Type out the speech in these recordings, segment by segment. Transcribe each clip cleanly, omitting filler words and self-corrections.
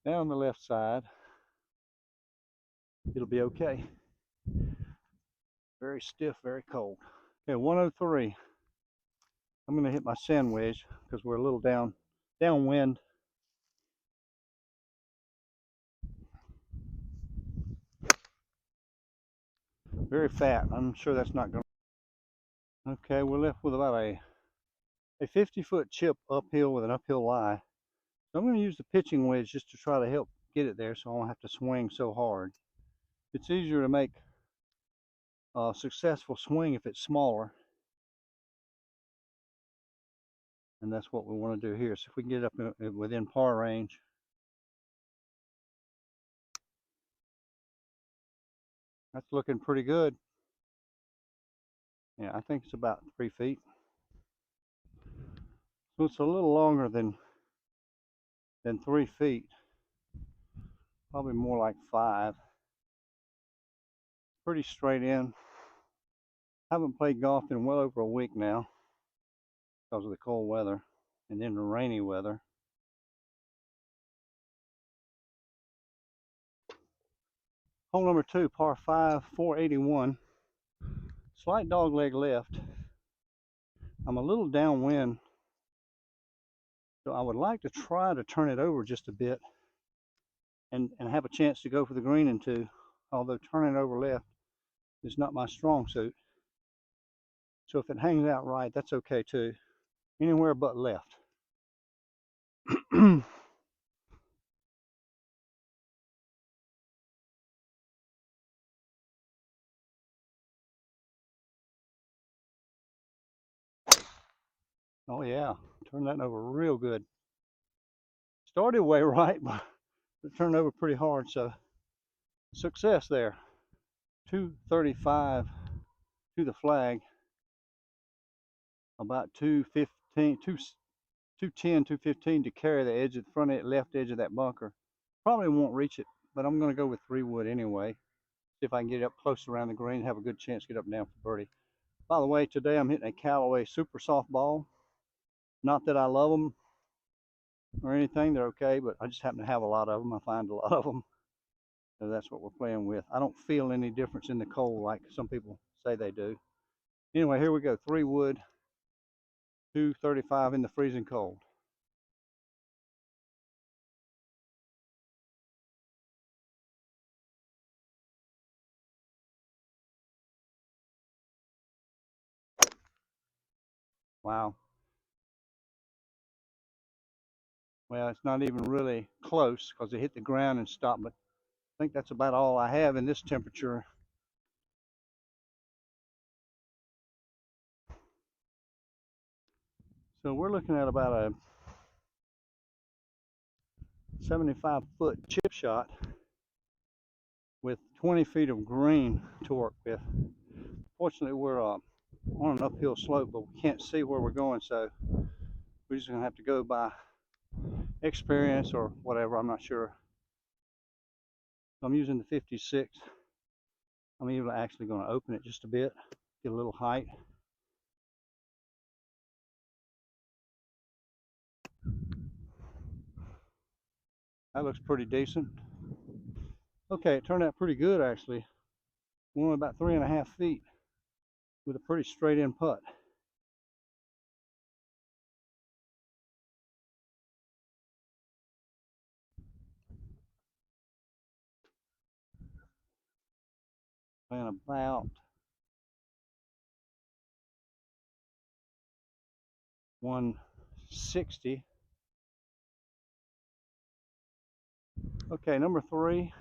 Down the left side, it'll be okay. Very stiff, very cold. Okay, 103. I'm going to hit my sand wedge because we're a little downwind. Very fat. I'm sure that's not going to. Okay, we're left with about a 50-foot chip uphill with an uphill lie. So I'm going to use the pitching wedge just to try to help get it there so I don't have to swing so hard. It's easier to make a successful swing if it's smaller. And that's what we want to do here. So if we can get up within par range. That's looking pretty good. Yeah, I think it's about 3 feet. So it's a little longer than 3 feet. Probably more like 5. Pretty straight in. Haven't played golf in well over a week now because of the cold weather and then the rainy weather. Hole number 2, par 5, 481. Slight dog leg left. I'm a little downwind, so I would like to try to turn it over just a bit and have a chance to go for the green in 2, although turning over left is not my strong suit. So if it hangs out right, that's okay too. Anywhere but left. Oh yeah, turn that over real good. Started way right, but it turned over pretty hard, so success there. 235 to the flag, about 215, 210, 215 to carry the edge of the left edge of that bunker. Probably won't reach it, but I'm going to go with 3 wood anyway. See if I can get up close around the green, have a good chance to get up and down for birdie. By the way, today I'm hitting a Callaway super soft ball. Not that I love them or anything, they're okay, but I just happen to have a lot of them. I find a lot of them. So that's what we're playing with. I don't feel any difference in the cold like some people say they do. Anyway, here we go. 3 wood, 235 in the freezing cold. Wow. Well, it's not even really close because it hit the ground and stopped, but I think that's about all I have in this temperature. So we're looking at about a 75-foot chip shot with 20 feet of green to work with. Fortunately, we're on an uphill slope, but we can't see where we're going, so we're just going to have to go by experience or whatever, I'm not sure. So I'm using the 56. I'm even actually going to open it just a bit, get a little height. That looks pretty decent. Okay, it turned out pretty good actually. We're only about 3.5 feet with a pretty straight in putt. And about 160. Okay, number 3,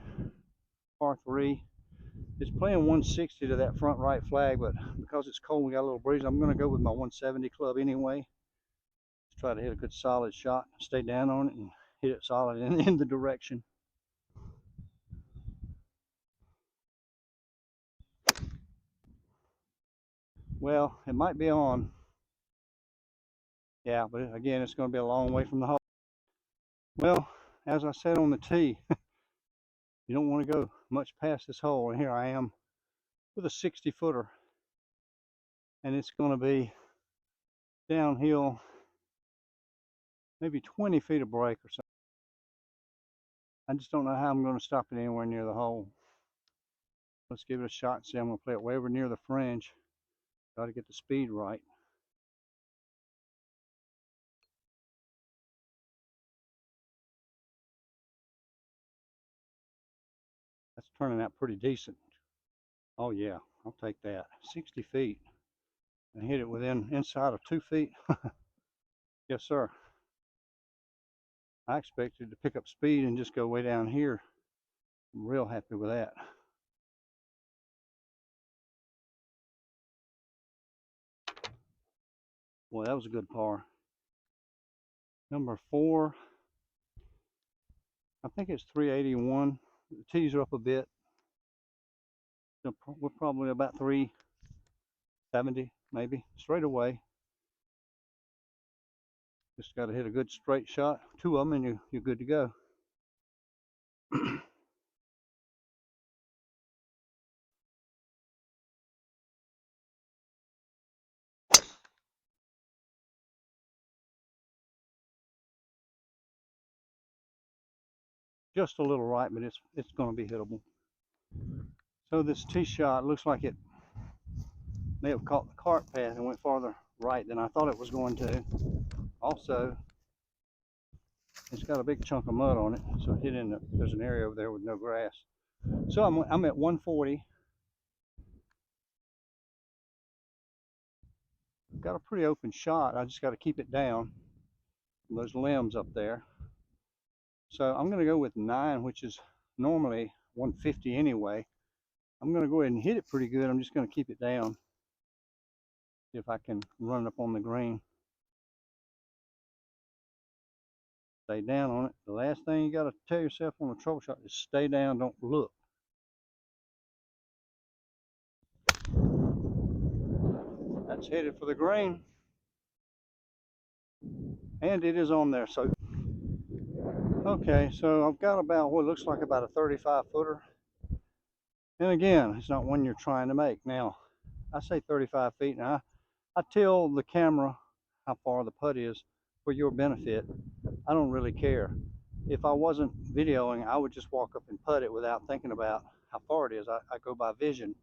par 3. It's playing 160 to that front right flag, but because it's cold, we got a little breeze. I'm going to go with my 170 club anyway. Let's try to hit a good solid shot, stay down on it, and hit it solid in the direction. Well, it might be on. Yeah, but again, it's going to be a long way from the hole. Well, as I said on the tee, you don't want to go much past this hole, and here I am with a 60-footer, and it's going to be downhill, maybe 20 feet of break or something. I just don't know how I'm going to stop it anywhere near the hole. Let's give it a shot and see. I'm going to play it way over near the fringe. Got to get the speed right. That's turning out pretty decent. Oh yeah, I'll take that. 60 feet and hit it within inside of 2 feet. Yes, sir. I expected to pick up speed and just go way down here. I'm real happy with that. Boy, that was a good par. Number 4, I think it's 381. The tees are up a bit. So we're probably about 370, maybe, straight away. Just got to hit a good straight shot, 2 of them, and you're good to go. Just a little right, but it's going to be hittable. So this tee shot looks like it may have caught the cart path and went farther right than I thought it was going to. Also, it's got a big chunk of mud on it, so it hit in there's an area over there with no grass. So I'm at 140. Got a pretty open shot. I just got to keep it down from those limbs up there. So I'm going to go with 9, which is normally 150 anyway. I'm going to go ahead and hit it pretty good. I'm just going to keep it down. See if I can run it up on the green. Stay down on it. The last thing you got to tell yourself on a trouble shot is stay down, don't look. That's headed for the green. And it is on there. So, okay, so I've got about what looks like about a 35 footer. And again, it's not one you're trying to make. Now, I say 35 feet. Now, I tell the camera how far the putt is for your benefit. I don't really care. If I wasn't videoing, I would just walk up and putt it without thinking about how far it is. I go by vision.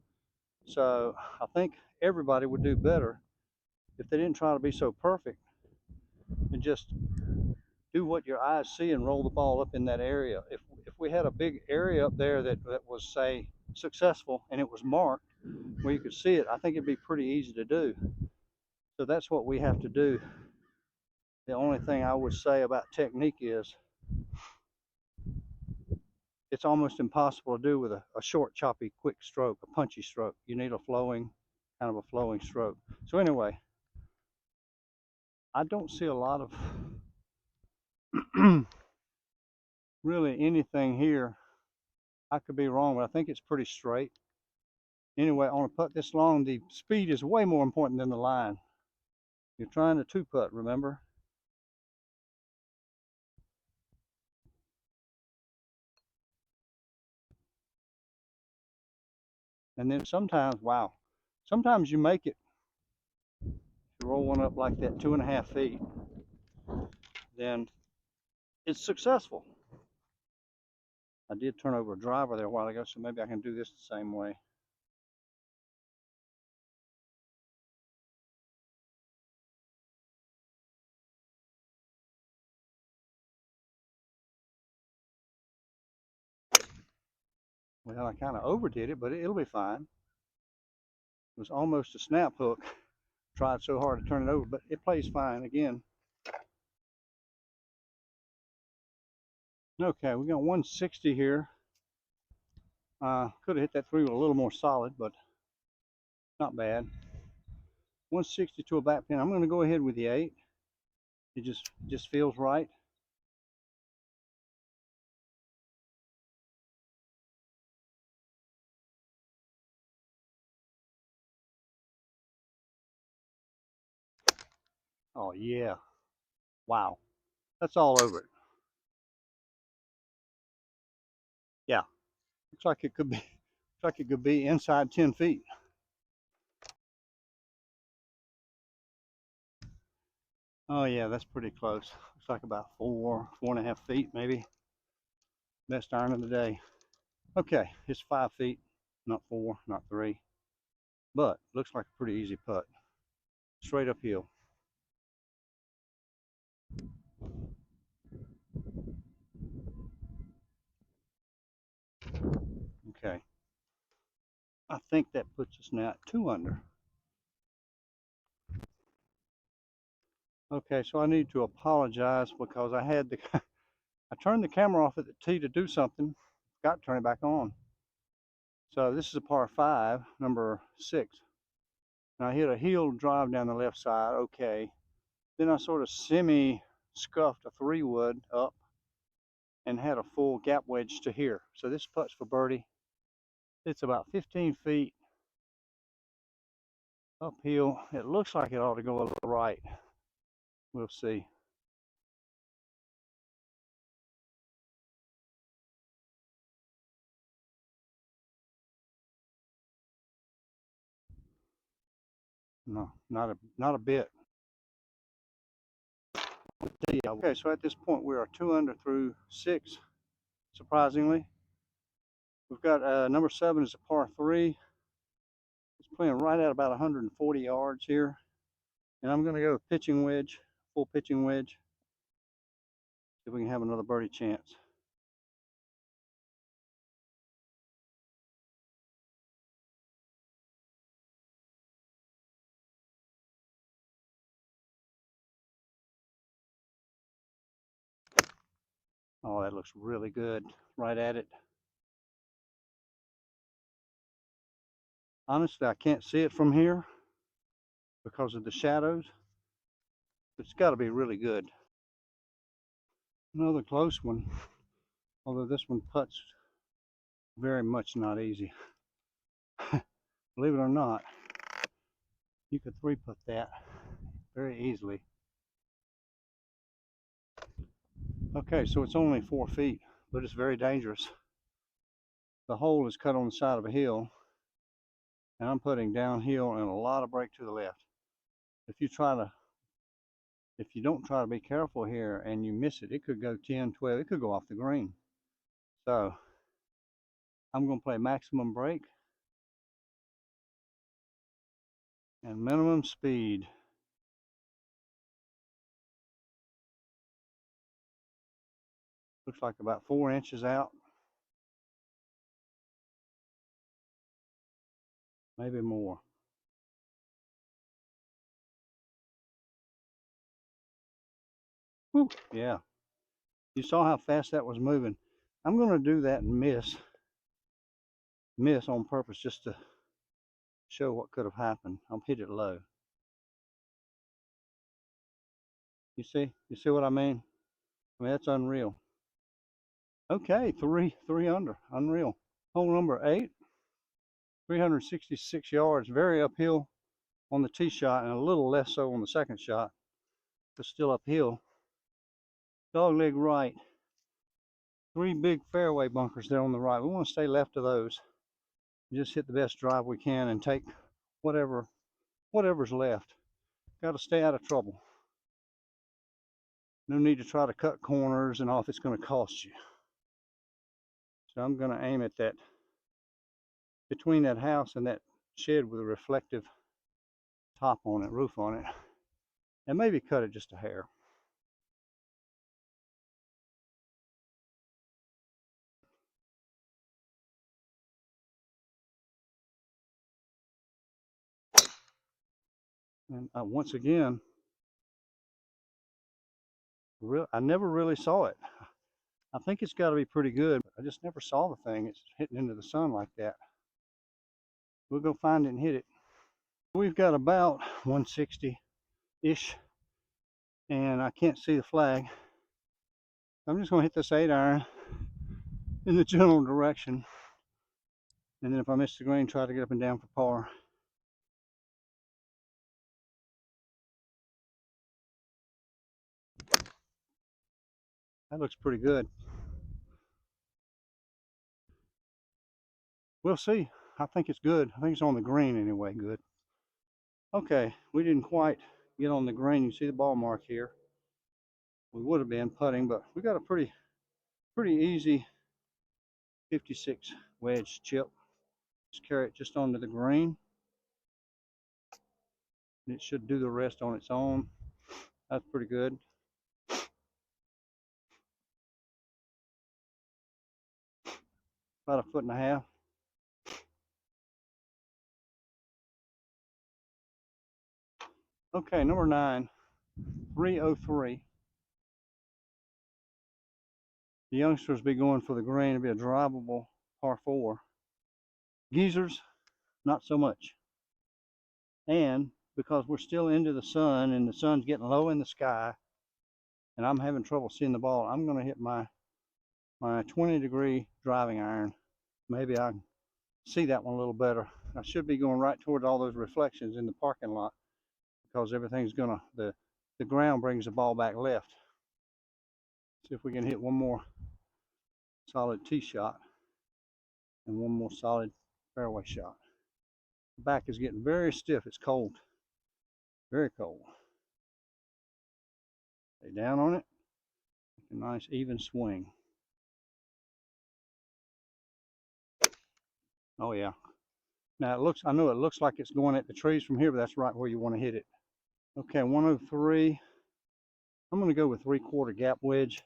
So I think everybody would do better if they didn't try to be so perfect and just do what your eyes see and roll the ball up in that area. If we had a big area up there that was, say, successful and it was marked where you could see it, I think it'd be pretty easy to do. So that's what we have to do. The only thing I would say about technique is it's almost impossible to do with a short, choppy, quick stroke, a punchy stroke. You need a flowing, kind of a flowing stroke. So anyway, I don't see a lot of really anything here. I could be wrong, but I think it's pretty straight. Anyway, on a putt this long, the speed is way more important than the line. You're trying to 2-putt, remember? And then sometimes, wow, sometimes you make it. If you roll one up like that, 2.5 feet, then it's successful. I did turn over a driver there a while ago, so maybe I can do this the same way. Well, I kind of overdid it, but it'll be fine. It was almost a snap hook. Tried so hard to turn it over, but it plays fine again. Okay, we got 160 here. Could have hit that 3 with a little more solid, but not bad. 160 to a back pin. I'm going to go ahead with the 8. It just feels right. Oh yeah. Wow. That's all over it. Yeah. Looks like it could be looks like it could be inside 10 feet. Oh yeah, that's pretty close. Looks like about 4.5 feet maybe. Best iron of the day. Okay, it's 5 feet, not 4, not 3, but looks like a pretty easy putt. Straight uphill. Okay, I think that puts us now at 2 under. Okay, so I need to apologize because I had the I turned the camera off at the tee to do something, got to turn it back on. So this is a par 5, number 6. And I hit a heel drive down the left side, okay. Then I sort of semi-scuffed a 3-wood up and had a full gap wedge to here. So this putt's for birdie. It's about 15 feet uphill. It looks like it ought to go a little right. We'll see. No, not a bit. Okay, so at this point we are 2 under through 6, surprisingly. We've got number 7 is a par 3. It's playing right at about 140 yards here. And I'm going to go with pitching wedge, full pitching wedge. See if we can have another birdie chance. Oh, that looks really good. Right at it. Honestly, I can't see it from here because of the shadows. It's got to be really good. Another close one, although this one putts very much not easy. Believe it or not, you could 3-putt that very easily. Okay, so it's only 4 feet, but it's very dangerous. The hole is cut on the side of a hill, and I'm putting downhill and a lot of break to the left. If you don't try to be careful here and you miss it, it could go 10, 12, it could go off the green. So I'm going to play maximum break and minimum speed. Looks like about 4 inches out. Maybe more. Whew, yeah. You saw how fast that was moving. I'm going to do that and miss on purpose just to show what could have happened. I'll hit it low. You see what I mean? I mean, that's unreal. Okay, three under, unreal. Hole number 8, 366 yards, very uphill on the tee shot and a little less so on the second shot, but still uphill. Dogleg right. 3 big fairway bunkers there on the right. We want to stay left of those. Just hit the best drive we can and take whatever's left. Got to stay out of trouble. No need to try to cut corners and all if it's going to cost you. So I'm going to aim at that, between that house and that shed with a reflective top on it, roof on it, and maybe cut it just a hair. And once again, I never really saw it. I think it's got to be pretty good, but I just never saw the thing. It's hitting into the sun like that. We'll go find it and hit it. We've got about 160-ish, and I can't see the flag. I'm just going to hit this 8-iron in the general direction, and then if I miss the green, try to get up and down for par. That looks pretty good. We'll see. I think it's good. I think it's on the green anyway, good. Okay, we didn't quite get on the green. You see the ball mark here. We would have been putting, but we got a pretty easy 56 wedge chip. Just carry it just onto the green. And it should do the rest on its own. That's pretty good. About 1.5 feet. Okay, number 9, 303. The youngsters be going for the green. It'll be a drivable par 4. Geezers, not so much. And because we're still into the sun and the sun's getting low in the sky and I'm having trouble seeing the ball, I'm going to hit my 20-degree driving iron. Maybe I can see that one a little better. I should be going right towards all those reflections in the parking lot because everything's gonna, the ground brings the ball back left. See if we can hit one more solid tee shot and one more solid fairway shot. The back is getting very stiff. It's cold, very cold. Stay down on it. Make a nice even swing. Oh yeah. Now it looks, I know it looks like it's going at the trees from here, but that's right where you want to hit it. Okay, 103. I'm going to go with 3/4 gap wedge.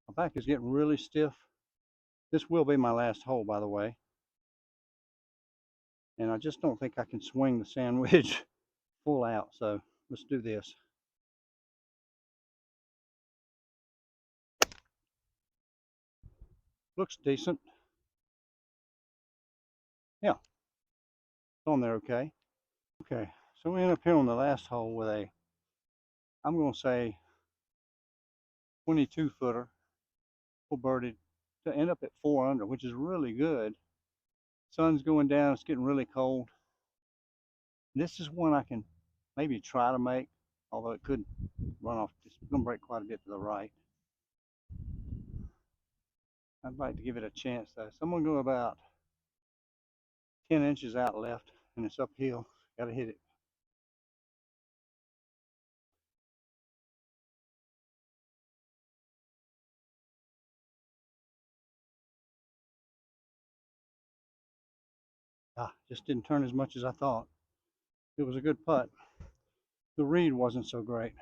My back is getting really stiff. This will be my last hole, by the way. And I just don't think I can swing the sand wedge full out, so let's do this. Looks decent. Yeah, it's on there okay. Okay, so we end up here on the last hole with a, I'm going to say, 22-footer, full birdie, to end up at 4 under, which is really good. Sun's going down, it's getting really cold. This is one I can maybe try to make, although it could run off, it's going to break quite a bit to the right. I'd like to give it a chance though. So I'm going to go about 10 inches out left, and it's uphill. Got to hit it. Just didn't turn as much as I thought. It was a good putt. The read wasn't so great.